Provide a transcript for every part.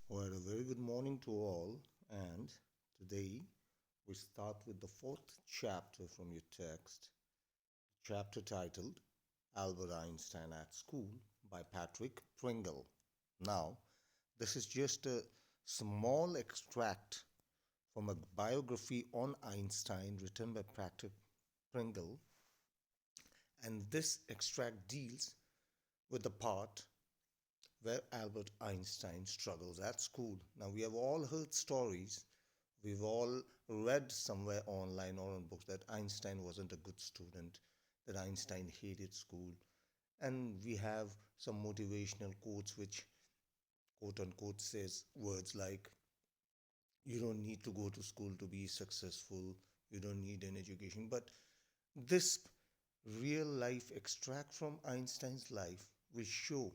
Well, a very good morning to all, and today we start with the fourth chapter from your text, chapter titled Albert Einstein at School by Patrick Pringle. Now, this is just a small extract from a biography on Einstein written by Patrick Pringle, and this extract deals with the part where Albert Einstein struggles at school. Now, we have all heard stories, we've all read somewhere online or in books that Einstein wasn't a good student, that Einstein hated school, and we have some motivational quotes which quote unquote says words like you don't need to go to school to be successful, you don't need an education. But this real life extract from Einstein's life will show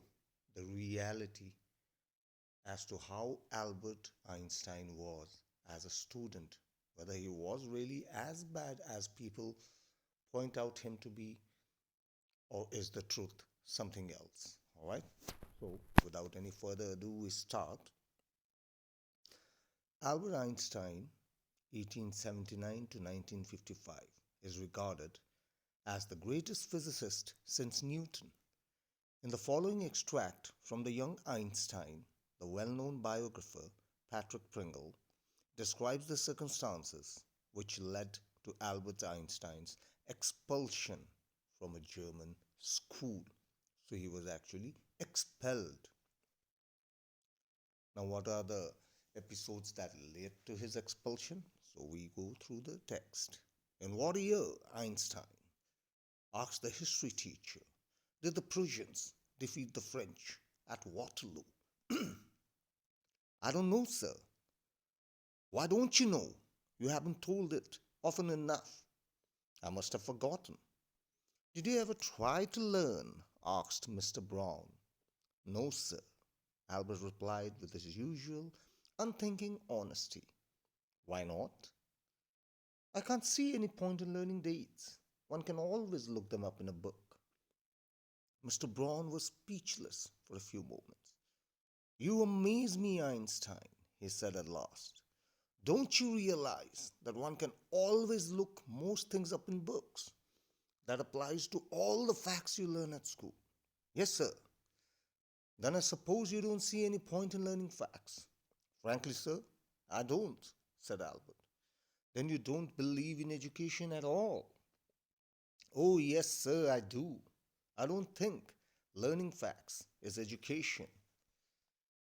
the reality as to how Albert Einstein was as a student, whether he was really as bad as people point out him to be, or is the truth something else? All right. So, without any further ado, we start. Albert Einstein, 1879 to 1955, is regarded as the greatest physicist since Newton. In the following extract from the young Einstein, the well known biographer Patrick Pringle describes the circumstances which led to Albert Einstein's expulsion from a German school. So he was actually expelled. Now, what are the episodes that led to his expulsion? So we go through the text. In what year, Einstein asked the history teacher, did the Prussians defeat the French at Waterloo? I don't know, sir. Why don't you know? You haven't told it often enough. I must have forgotten. Did you ever try to learn? Asked Mr. Brown. No, sir, Albert replied with his usual unthinking honesty. Why not? I can't see any point in learning dates. One can always look them up in a book. Mr. Brown was speechless for a few moments. You amaze me, Einstein, he said at last. Don't you realize that one can always look most things up in books? That applies to all the facts you learn at school. Yes, sir. Then I suppose you don't see any point in learning facts. Frankly, sir, I don't, said Albert. Then you don't believe in education at all. Oh, yes, sir, I do. I don't think learning facts is education.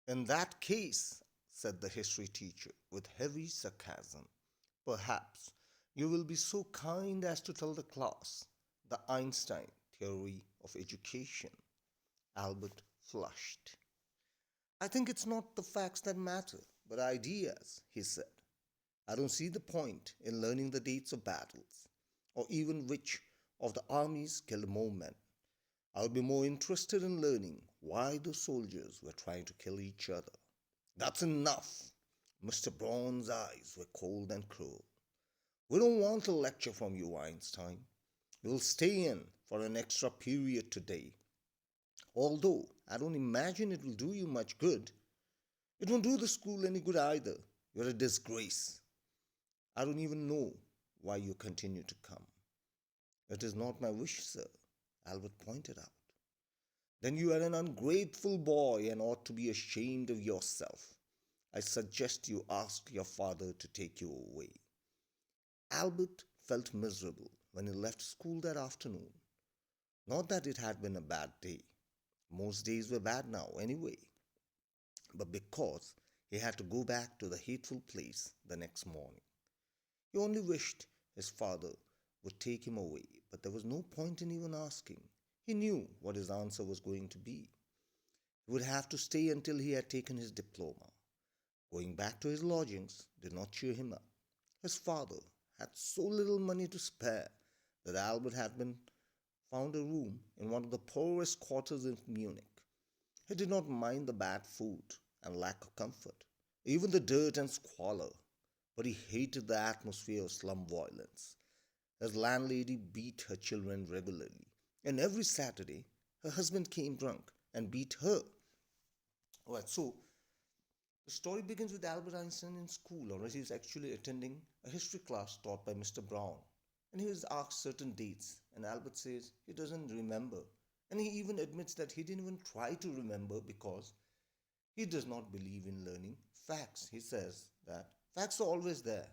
In that case, said the history teacher with heavy sarcasm, perhaps you will be so kind as to tell the class the Einstein theory of education. Albert flushed. I think it's not the facts that matter, but ideas, he said. I don't see the point in learning the dates of battles, or even which of the armies killed more men. I'll be more interested in learning why the soldiers were trying to kill each other. That's enough. Mr. Braun's eyes were cold and cruel. We don't want a lecture from you, Einstein. You'll stay in for an extra period today. Although I don't imagine it will do you much good. It won't do the school any good either. You're a disgrace. I don't even know why you continue to come. It is not my wish, sir, Albert pointed out. Then you are an ungrateful boy and ought to be ashamed of yourself. I suggest you ask your father to take you away. Albert felt miserable when he left school that afternoon. Not that it had been a bad day. Most days were bad now, anyway. But because he had to go back to the hateful place the next morning. He only wished his father would take him away, but there was no point in even asking. He knew what his answer was going to be. He would have to stay until he had taken his diploma. Going back to his lodgings did not cheer him up. His father had so little money to spare that Albert had been found a room in one of the poorest quarters in Munich. He did not mind the bad food and lack of comfort, even the dirt and squalor, but he hated the atmosphere of slum violence. His landlady beat her children regularly, and every Saturday her husband came drunk and beat her. Alright, so The story begins with Albert Einstein in school, or he is actually attending a history class taught by Mr. Brown. And he was asked certain dates, and Albert says he doesn't remember. And he even admits that he didn't even try to remember because he does not believe in learning facts. He says that facts are always there,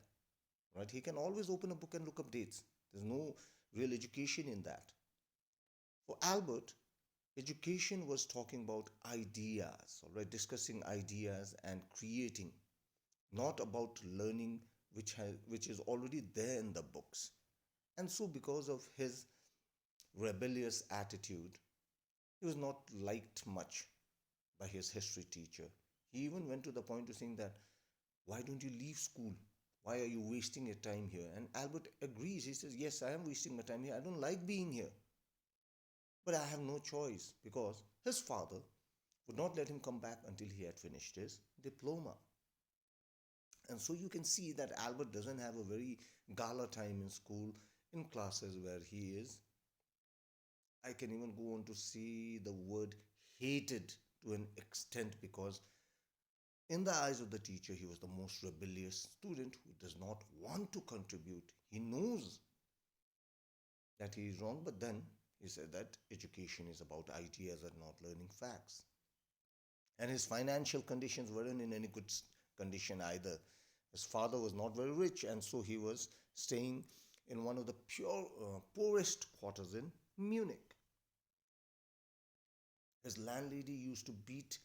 right? He can always open a book and look up dates. There's no real education in that. For Albert, education was talking about ideas, all right, discussing ideas and creating, not about learning which is already there in the books. And so, because of his rebellious attitude, he was not liked much by his history teacher. He even went to the point of saying that, why don't you leave school? Why are you wasting your time here? And Albert agrees. He says, yes, I am wasting my time here. I don't like being here. But I have no choice because his father would not let him come back until he had finished his diploma. And so you can see that Albert doesn't have a very gala time in school, in classes where he is. I can even go on to see the word hated to an extent because, in the eyes of the teacher, he was the most rebellious student who does not want to contribute. He knows that he is wrong, but then he said that education is about ideas and not learning facts. And his financial conditions weren't in any good condition either. His father was not very rich, and so he was staying in one of the poorest quarters in Munich. His landlady used to beat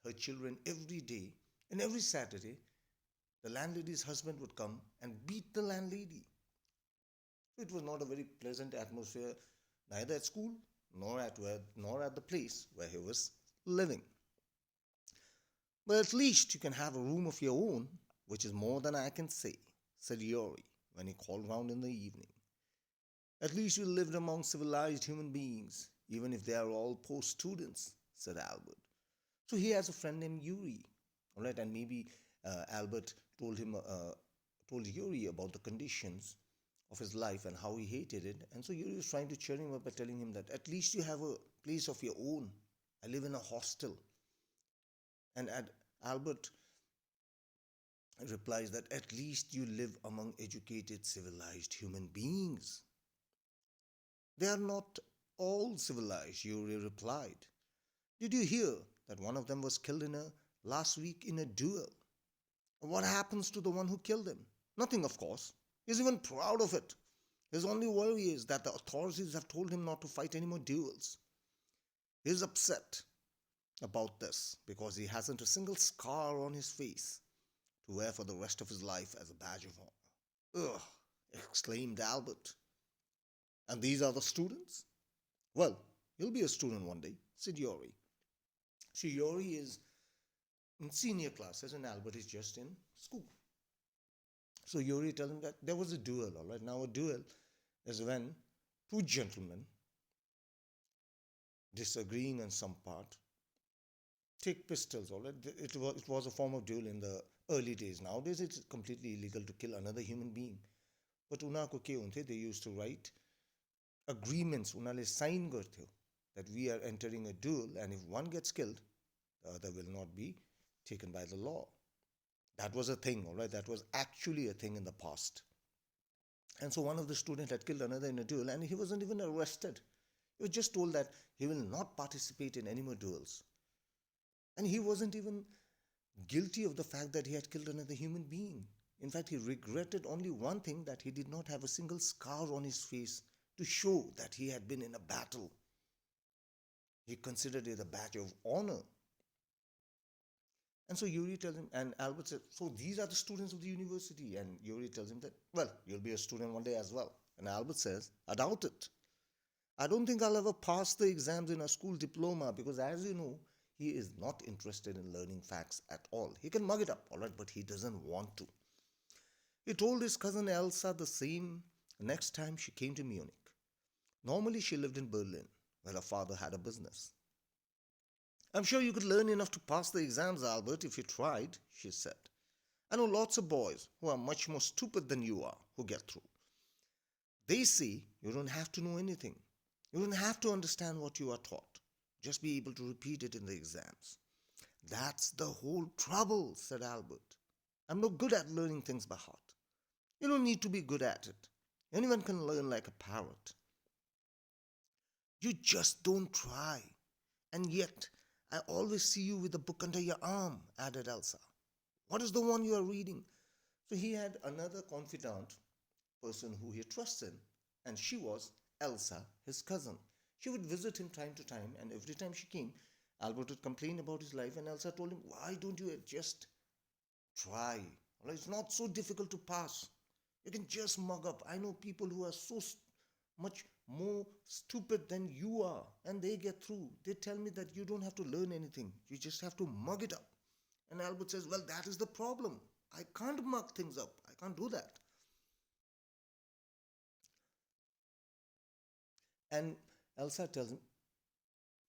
her children every day, and every Saturday, the landlady's husband would come and beat the landlady. It was not a very pleasant atmosphere, neither at school nor at the place where he was living. But at least you can have a room of your own, which is more than I can say, said Yori when he called round in the evening. At least you lived among civilized human beings, even if they are all poor students, said Albert. So he has a friend named Yuri, all right, and maybe Albert told Yuri about the conditions of his life and how he hated it, and so Yuri was trying to cheer him up by telling him that at least you have a place of your own. I live in a hostel, and Albert replies that at least you live among educated, civilized human beings. They are not all civilized, Yuri replied. Did you hear that one of them was killed last week in a duel? What happens to the one who killed him? Nothing, of course. He's even proud of it. His only worry is that the authorities have told him not to fight any more duels. He's upset about this because he hasn't a single scar on his face to wear for the rest of his life as a badge of honor. Ugh, exclaimed Albert. And these are the students? Well, you'll be a student one day, said Yori. So Yori is in senior classes and Albert is just in school. So Yori tells him that there was a duel, all right? Now, a duel is when two gentlemen disagreeing on some part take pistols, all right? It was a form of duel in the early days. Nowadays, it's completely illegal to kill another human being. But उनको क्या होते? They used to write agreements, उन्होंने sign करते that we are entering a duel, and if one gets killed, the other will not be taken by the law. That was a thing, all right? That was actually a thing in the past. And so one of the students had killed another in a duel, and he wasn't even arrested. He was just told that he will not participate in any more duels. And he wasn't even guilty of the fact that he had killed another human being. In fact, he regretted only one thing, that he did not have a single scar on his face to show that he had been in a battle. He considered it a badge of honor. And so Yuri tells him, and Albert said, so these are the students of the university. And Yuri tells him that, well, you'll be a student one day as well. And Albert says, I doubt it. I don't think I'll ever pass the exams in a school diploma because, as you know, he is not interested in learning facts at all. He can mug it up, all right, but he doesn't want to. He told his cousin Elsa the same next time she came to Munich. Normally, she lived in Berlin, where her father had a business. I'm sure you could learn enough to pass the exams, Albert, if you tried, she said. I know lots of boys who are much more stupid than you are who get through. They say you don't have to know anything. You don't have to understand what you are taught. Just be able to repeat it in the exams. That's the whole trouble, said Albert. I'm no good at learning things by heart. You don't need to be good at it. Anyone can learn like a parrot. You just don't try. And yet, I always see you with a book under your arm, added Elsa. What is the one you are reading? So he had another confidant person who he trusted, and she was Elsa, his cousin. She would visit him time to time, and every time she came, Albert would complain about his life, and Elsa told him, why don't you just try? Well, it's not so difficult to pass. You can just mug up. I know people who are so much more stupid than you are, and they get through. They tell me that you don't have to learn anything, you just have to mug it up. And Albert says, well, that is the problem. I can't mug things up, I can't do that. And Elsa tells him,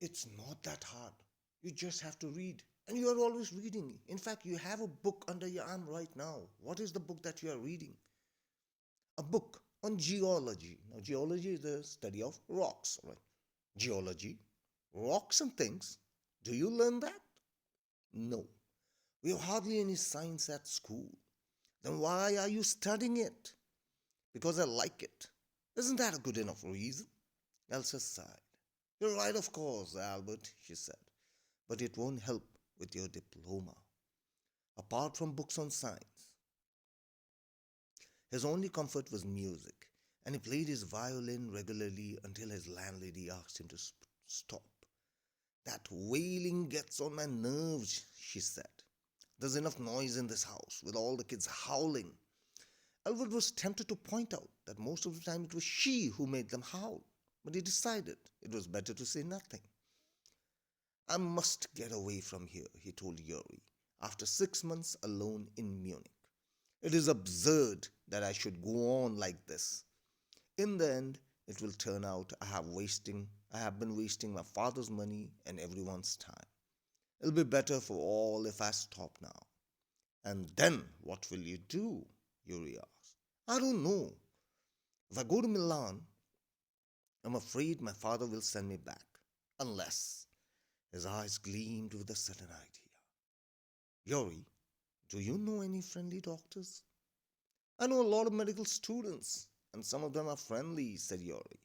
it's not that hard. You just have to read. And you are always reading. In fact, you have a book under your arm right now. What is the book that you are reading? A book on geology. Now, geology is the study of rocks, right? Geology, rocks and things. Do you learn that? No. We have hardly any science at school. Then why are you studying it? Because I like it. Isn't that a good enough reason? Elsa sighed. You're right, of course, Albert, she said. But it won't help with your diploma. Apart from books on science, his only comfort was music, and he played his violin regularly until his landlady asked him to stop. That wailing gets on my nerves, she said. There's enough noise in this house with all the kids howling. Albert was tempted to point out that most of the time it was she who made them howl, but he decided it was better to say nothing. I must get away from here, he told Yuri, after 6 months alone in Munich. It is absurd that I should go on like this. In the end, it will turn out I have been wasting my father's money and everyone's time. It'll be better for all if I stop now. And then what will you do? Yuri asked. I don't know. If I go to Milan, I'm afraid my father will send me back. Unless. His eyes gleamed with a sudden idea. Yuri, do you know any friendly doctors? I know a lot of medical students, and some of them are friendly, said Yuri.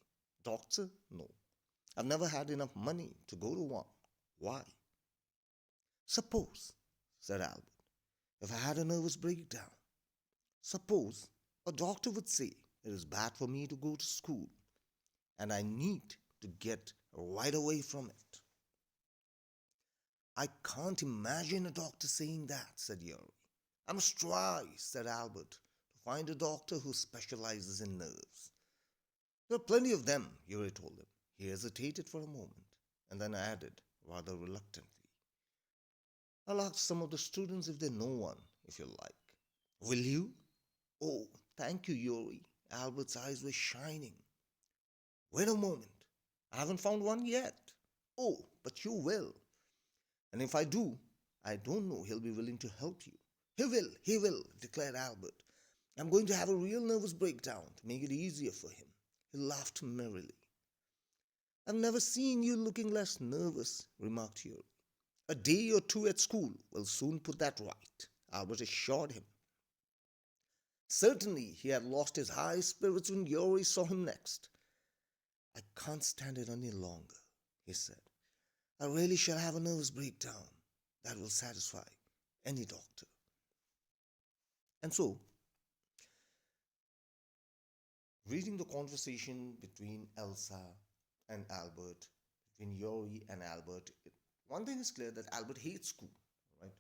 Doctor? No. I've never had enough money to go to one. Why? Suppose, said Albert, if I had a nervous breakdown. Suppose a doctor would say it is bad for me to go to school, and I need to get right away from it. I can't imagine a doctor saying that, said Yuri. I must try, said Albert, to find a doctor who specializes in nerves. There are plenty of them, Yuri told him. He hesitated for a moment, and then added, rather reluctantly, I'll ask some of the students if they know one, if you like. Will you? Oh, thank you, Yuri. Albert's eyes were shining. Wait a moment. I haven't found one yet. Oh, but you will. And if I do, I don't know he'll be willing to help you. He will, declared Albert. I'm going to have a real nervous breakdown to make it easier for him. He laughed merrily. I've never seen you looking less nervous, remarked Yuri. A day or two at school will soon put that right, Albert assured him. Certainly, he had lost his high spirits when Yuri saw him next. I can't stand it any longer, he said. I really shall have a nervous breakdown. That will satisfy any doctor. And so, reading the conversation between Elsa and Albert, between Yuri and Albert, one thing is clear that Albert hates school, right?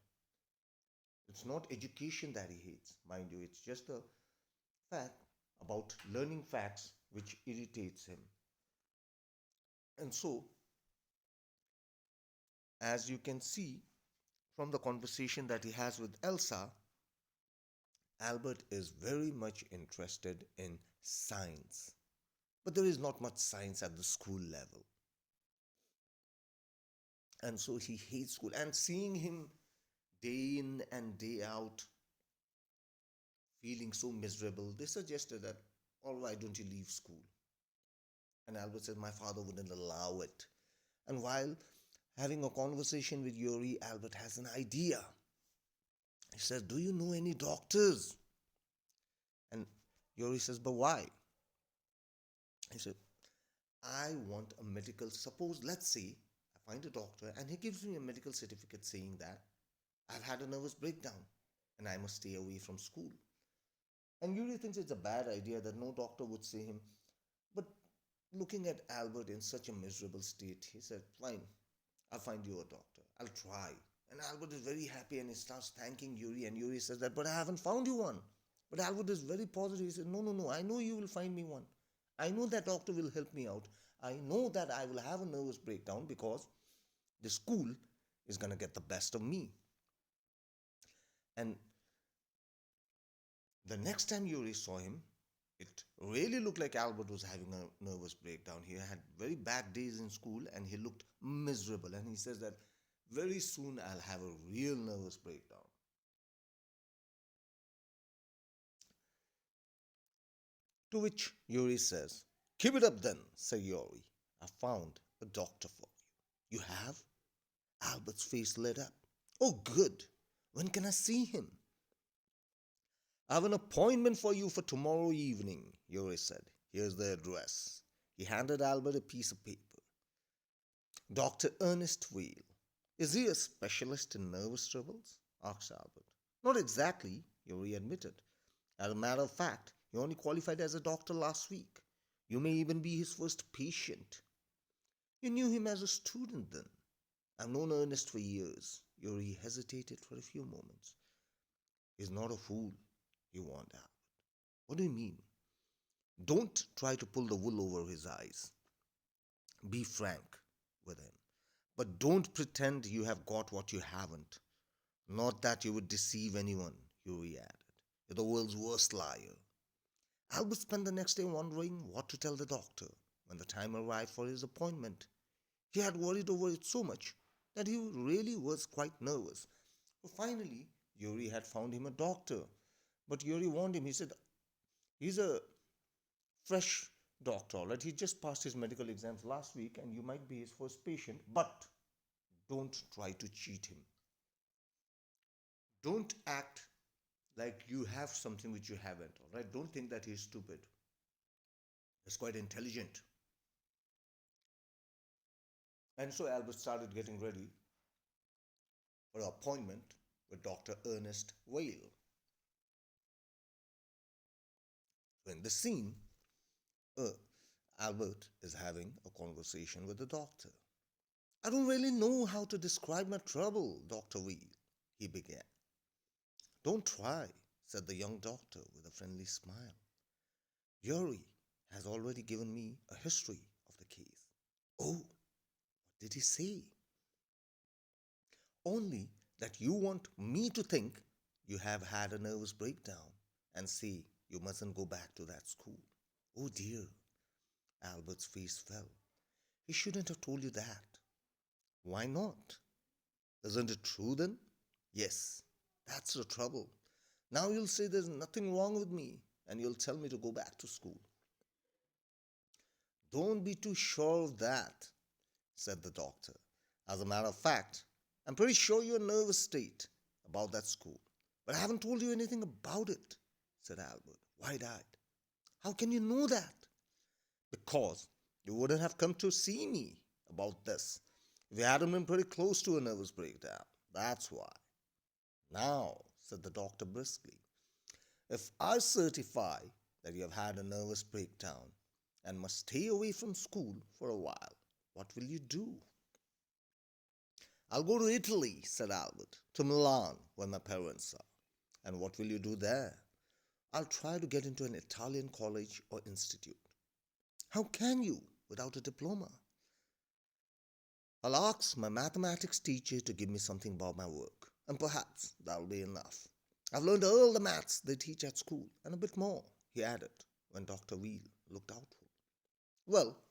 It's not education that he hates, mind you, it's just the fact about learning facts which irritates him. And so, as you can see from the conversation that he has with Elsa, Albert is very much interested in science. But there is not much science at the school level. And so he hates school. And seeing him day in and day out feeling so miserable, they suggested that, all right, don't you leave school? And Albert said, my father wouldn't allow it. And while having a conversation with Yuri, Albert has an idea. He says, "Do you know any doctors?" And Yuri says, "But why?" He said, "I want a medical. Suppose, let's say, I find a doctor and he gives me a medical certificate saying that I've had a nervous breakdown and I must stay away from school." And Yuri thinks it's a bad idea that no doctor would see him. But looking at Albert in such a miserable state, he said, "Fine, I'll find you a doctor. I'll try." And Albert is very happy and he starts thanking Yuri. And Yuri says that, "But I haven't found you one." But Albert is very positive. He says, "No, no, no. I know you will find me one. I know that doctor will help me out. I know that I will have a nervous breakdown because the school is going to get the best of me." And the next time Yuri saw him, it really looked like Albert was having a nervous breakdown. He had very bad days in school and he looked miserable. And he says that very soon I'll have a real nervous breakdown. To which Yuri says, "Keep it up then," said Yuri. "I found a doctor for you." "You have?" Albert's face lit up. "Oh, good. When can I see him?" "I have an appointment for you for tomorrow evening," Yuri said. "Here's the address." He handed Albert a piece of paper. "Dr. Ernest Whale." "Is he a specialist in nervous troubles?" asked Albert. "Not exactly," Yuri admitted. "As a matter of fact, he only qualified as a doctor last week. You may even be his first patient." "You knew him as a student then?" "I've known Ernest for years." Yuri hesitated for a few moments. "He's not a fool," he warned Albert. "What do you mean?" "Don't try to pull the wool over his eyes. Be frank with him. But don't pretend you have got what you haven't. Not that you would deceive anyone," Yuri added. "You're the world's worst liar." Albert spent the next day wondering what to tell the doctor. When the time arrived for his appointment, he had worried over it so much that he really was quite nervous. So finally, Yuri had found him a doctor. But Yuri warned him. He said, "He's a fresh doctor, all right? He just passed his medical exams last week and you might be his first patient, but don't try to cheat him. Don't act like you have something which you haven't, all right? Don't think that he's stupid. He's quite intelligent." And so Albert started getting ready for an appointment with Dr. Ernest Whale. In the scene, uh, Albert is having a conversation with the doctor. "I don't really know how to describe my trouble, Dr. Whale," he began. "Don't try," said the young doctor with a friendly smile. "Yuri has already given me a history of the case." "Oh, what did he say?" "Only that you want me to think you have had a nervous breakdown and say you mustn't go back to that school." "Oh dear." Albert's face fell. "He shouldn't have told you that." "Why not?" "Isn't it true then?" "Yes, that's the trouble. Now you'll say there's nothing wrong with me and you'll tell me to go back to school." "Don't be too sure of that," said the doctor. "As a matter of fact, I'm pretty sure you're in a nervous state about that school. But I haven't told you anything about it," said Albert, wide-eyed. "How can you know that?" "Because you wouldn't have come to see me about this if you hadn't been pretty close to a nervous breakdown. That's why." "Now," said the doctor briskly, "if I certify that you have had a nervous breakdown and must stay away from school for a while, what will you do?" "I'll go to Italy," said Albert, "to Milan, where my parents are." "And what will you do there?" "I'll try to get into an Italian college or institute." "How can you without a diploma?" "I'll ask my mathematics teacher to give me something about my work, and perhaps that'll be enough. I've learned all the maths they teach at school, and a bit more," he added, when Dr. Wheel looked outward. "Well,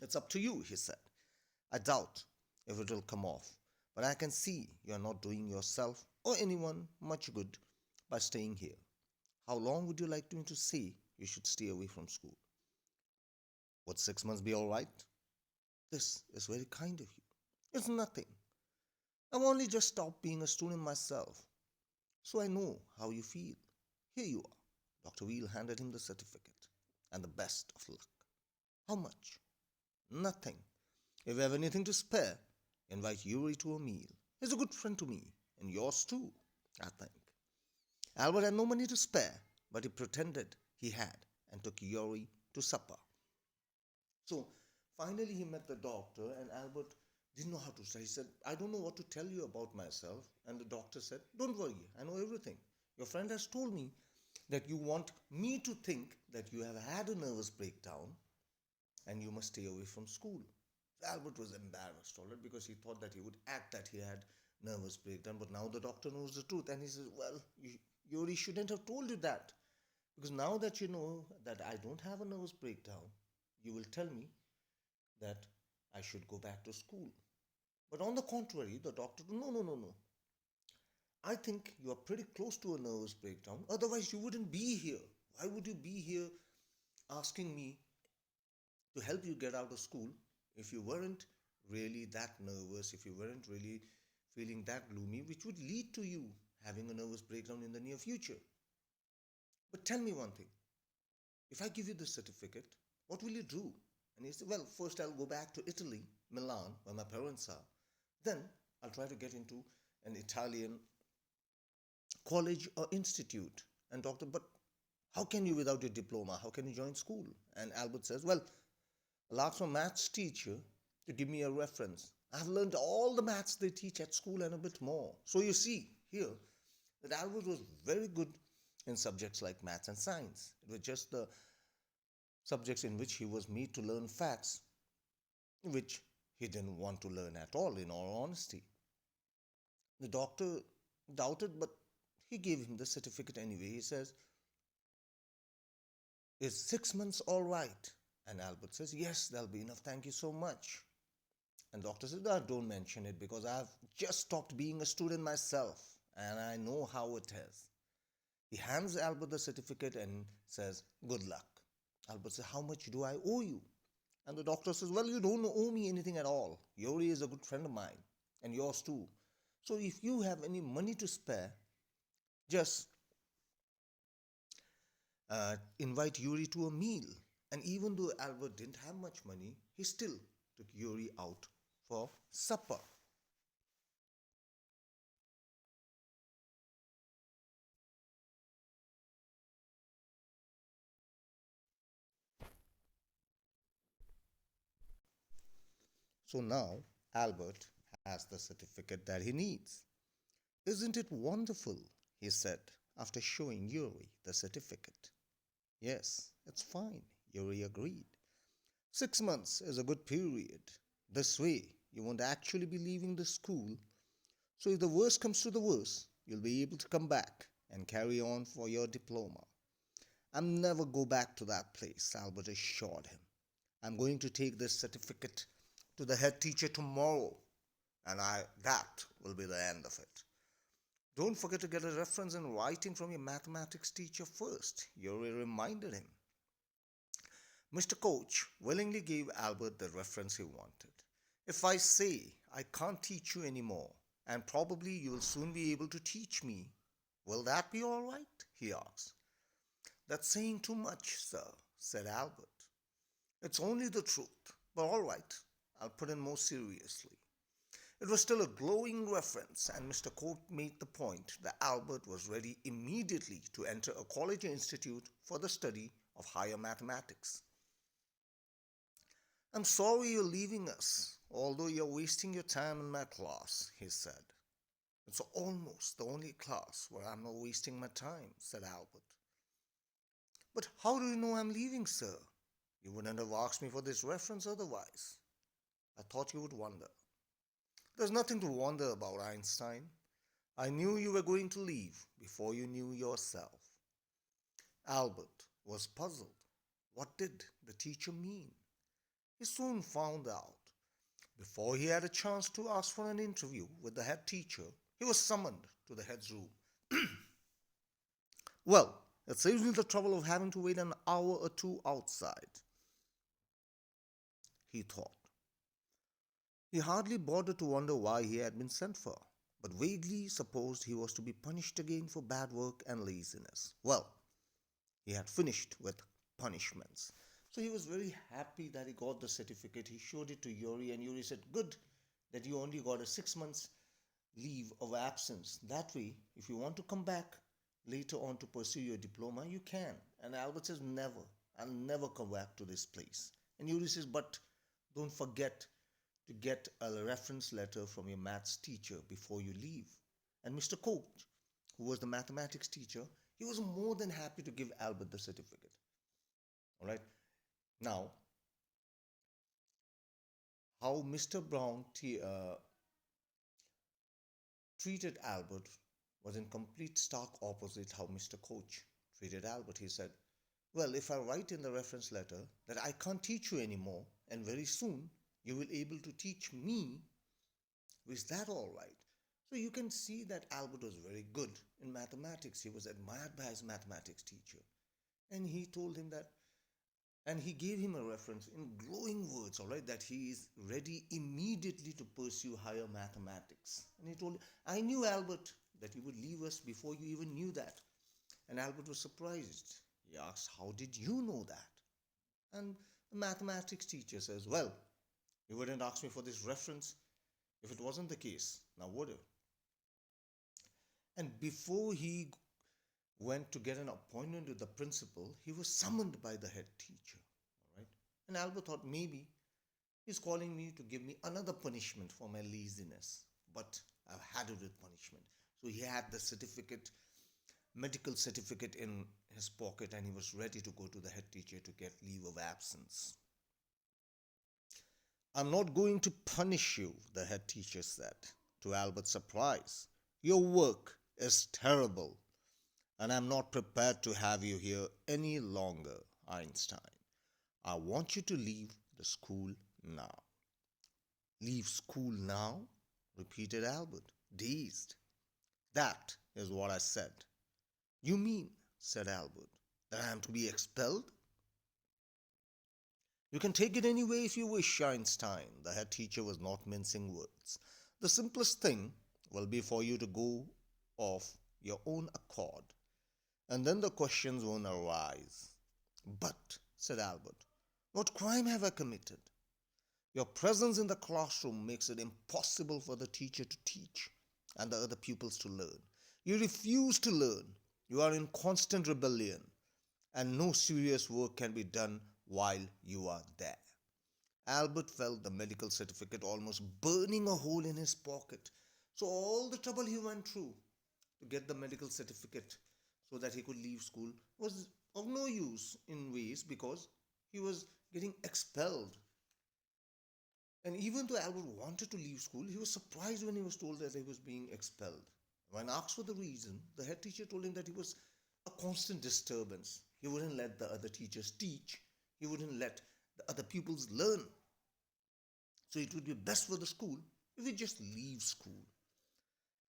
it's up to you," he said. "I doubt if it will come off, but I can see you're not doing yourself or anyone much good by staying here. How long would you like me to say you should stay away from school?" "Would 6 months be all right?" "This is very kind of you." It's nothing. I've only just stopped being a student myself, so I know how you feel. Here you are. Dr. Wheel handed him the certificate and the best of luck. How much? Nothing. If you have anything to spare, invite Yuri to a meal. He's a good friend to me, and yours too, I think. Albert had no money to spare, but he pretended he had and took Yuri to supper. So finally, he met the doctor, and Albert didn't know how to say. He said, I don't know what to tell you about myself. And the doctor said, don't worry, I know everything. Your friend has told me that you want me to think that you have had a nervous breakdown and you must stay away from school. Albert was embarrassed, all right, because he thought that he would act that he had nervous breakdown, but now the doctor knows the truth, and he says, "Well, Yuri shouldn't have told you that, because now that you know that I don't have a nervous breakdown, you will tell me that I should go back to school." But on the contrary, the doctor, no, no, no, no. I think you are pretty close to a nervous breakdown. Otherwise, you wouldn't be here. Why would you be here asking me to help you get out of school if you weren't really that nervous, if you weren't really feeling that gloomy, which would lead to you having a nervous breakdown in the near future? But tell me one thing, if I give you this certificate, what will you do? And he said, well, first I'll go back to Italy, Milan, where my parents are. Then I'll try to get into an Italian college or institute. And doctor, but how can you without your diploma? How can you join school? And Albert says, well, I'll ask my maths teacher to give me a reference. I've learned all the maths they teach at school and a bit more. So you see here that Albert was very good in subjects like maths and science. It was just the subjects in which he was made to learn facts, which he didn't want to learn at all, in all honesty. The doctor doubted, but he gave him the certificate anyway. He says, is 6 months all right? And Albert says, yes, that'll be enough. Thank you so much. And doctor says, oh, don't mention it because I've just stopped being a student myself and I know how it is. He hands Albert the certificate and says, good luck. Albert says, how much do I owe you? And the doctor says, well, you don't owe me anything at all. Yuri is a good friend of mine and yours too. So if you have any money to spare, just invite Yuri to a meal. And even though Albert didn't have much money, he still took Yuri out for supper. So now Albert has the certificate that he needs. Isn't it wonderful? He said after showing Yuri the certificate. Yes, it's fine, Yuri agreed. 6 months is a good period. This way, you won't actually be leaving the school, so if the worst comes to the worst, you'll be able to come back and carry on for your diploma. I'll never go back to that place, Albert assured him. I'm going to take this certificate to the head teacher tomorrow, and that will be the end of it. Don't forget to get a reference in writing from your mathematics teacher first, Yuri reminded him. Mr. Coach willingly gave Albert the reference he wanted. If I say I can't teach you anymore, and probably you will soon be able to teach me, will that be all right? He asked. That's saying too much, sir, said Albert. It's only the truth, but all right, I'll put in more seriously. It was still a glowing reference, and Mr. Court made the point that Albert was ready immediately to enter a college or institute for the study of higher mathematics. I'm sorry you're leaving us, although you're wasting your time in my class, he said. It's almost the only class where I'm not wasting my time, said Albert. But how do you know I'm leaving, sir? You wouldn't have asked me for this reference otherwise. I thought you would wonder. There's nothing to wonder about, Einstein. I knew you were going to leave before you knew yourself. Albert was puzzled. What did the teacher mean? He soon found out. Before he had a chance to ask for an interview with the head teacher, he was summoned to the head's room. Well, it saves me the trouble of having to wait an hour or two outside, he thought. He hardly bothered to wonder why he had been sent for, but vaguely supposed he was to be punished again for bad work and laziness. Well, he had finished with punishments. So he was very happy that he got the certificate. He showed it to Yuri, and Yuri said, "Good that you only got a 6 months leave of absence. That way, if you want to come back later on to pursue your diploma, you can." And Albert says, "Never. I'll never come back to this place." And Yuri says, "But don't forget to get a reference letter from your maths teacher before you leave." And Mr. Coach, who was the mathematics teacher, he was more than happy to give Albert the certificate. All right. Now, how Mr. Brown treated Albert was in complete stark opposite how Mr. Coach treated Albert. He said, "Well, if I write in the reference letter that I can't teach you anymore, and very soon you will able to teach me, is that all right?" So you can see that Albert was very good in mathematics. He was admired by his mathematics teacher. And he told him that, and he gave him a reference in glowing words, all right, that he is ready immediately to pursue higher mathematics. And he told him, "I knew, Albert, that you would leave us before you even knew that." And Albert was surprised. He asked, "How did you know that?" And the mathematics teacher says, "Well, you wouldn't ask me for this reference if it wasn't the case, now would you?" And before he went to get an appointment with the principal, he was summoned by the head teacher. All right? And Albert thought, maybe he's calling me to give me another punishment for my laziness. But I've had it with punishment. So he had the certificate, medical certificate in his pocket, and he was ready to go to the head teacher to get leave of absence. "I'm not going to punish you," the head teacher said, to Albert's surprise. "Your work is terrible, and I'm not prepared to have you here any longer, Einstein. I want you to leave the school now." "Leave school now?" repeated Albert, dazed. "That is what I said." "You mean," said Albert, "that I am to be expelled?" "You can take it any way if you wish, Einstein." The head teacher was not mincing words. "The simplest thing will be for you to go of your own accord, and then the questions won't arise." "But," said Albert, "what crime have I committed?" "Your presence in the classroom makes it impossible for the teacher to teach and the other pupils to learn. You refuse to learn. You are in constant rebellion, and no serious work can be done while you are there." Albert felt the medical certificate almost burning a hole in his pocket. So all the trouble he went through to get the medical certificate so that he could leave school was of no use in ways, because he was getting expelled. And even though Albert wanted to leave school, he was surprised when he was told that he was being expelled. When asked for the reason, the head teacher told him that he was a constant disturbance. He wouldn't let the other teachers teach. He wouldn't let the other pupils learn. So it would be best for the school if he just leave school.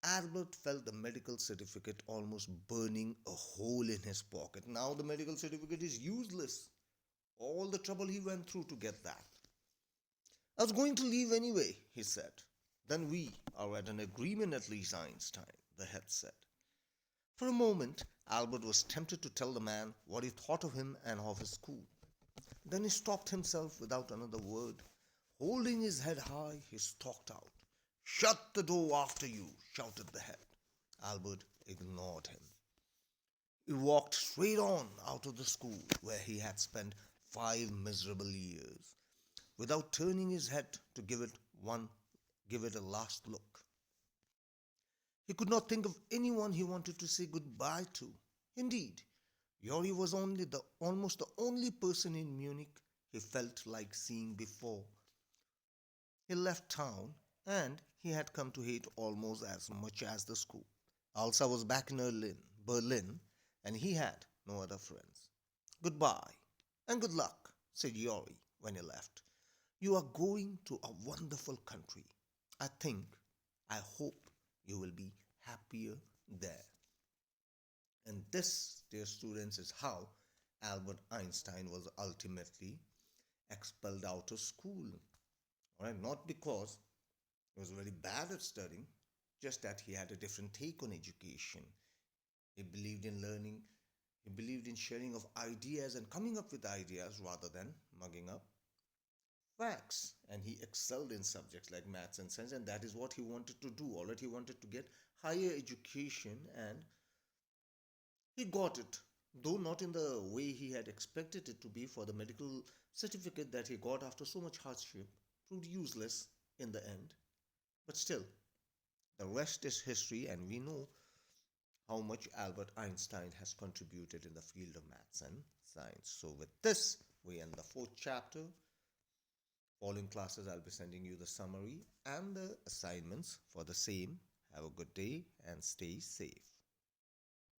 Albert felt the medical certificate almost burning a hole in his pocket. Now the medical certificate is useless. All the trouble he went through to get that. "I was going to leave anyway," he said. "Then we are at an agreement at least, Einstein," the head said. For a moment, Albert was tempted to tell the man what he thought of him and of his school. Then he stopped himself without another word. Holding his head high, he stalked out. "Shut the door after you," shouted the head. Albert ignored him. He walked straight on out of the school where he had spent 5 miserable years, without turning his head to give it a last look. He could not think of anyone he wanted to say goodbye to. Indeed, Yori was almost the only person in Munich he felt like seeing before he left town, and he had come to hate almost as much as the school. Elsa was back in Berlin, and he had no other friends. "Goodbye, and good luck," said Yori when he left. "You are going to a wonderful country. I hope you will be happier there." And this, dear students, is how Albert Einstein was ultimately expelled out of school. All right, not because He was very bad at studying, just that he had a different take on education. He believed in learning, he believed in sharing of ideas and coming up with ideas rather than mugging up facts. And he excelled in subjects like maths and science, and that is what he wanted to do. All right, he wanted to get higher education, and he got it, though not in the way he had expected it to be. For the medical certificate that he got after so much hardship proved useless in the end. But still, the rest is history, and we know how much Albert Einstein has contributed in the field of maths and science. So, with this, we end the fourth chapter. Following classes, I'll be sending you the summary and the assignments for the same. Have a good day and stay safe.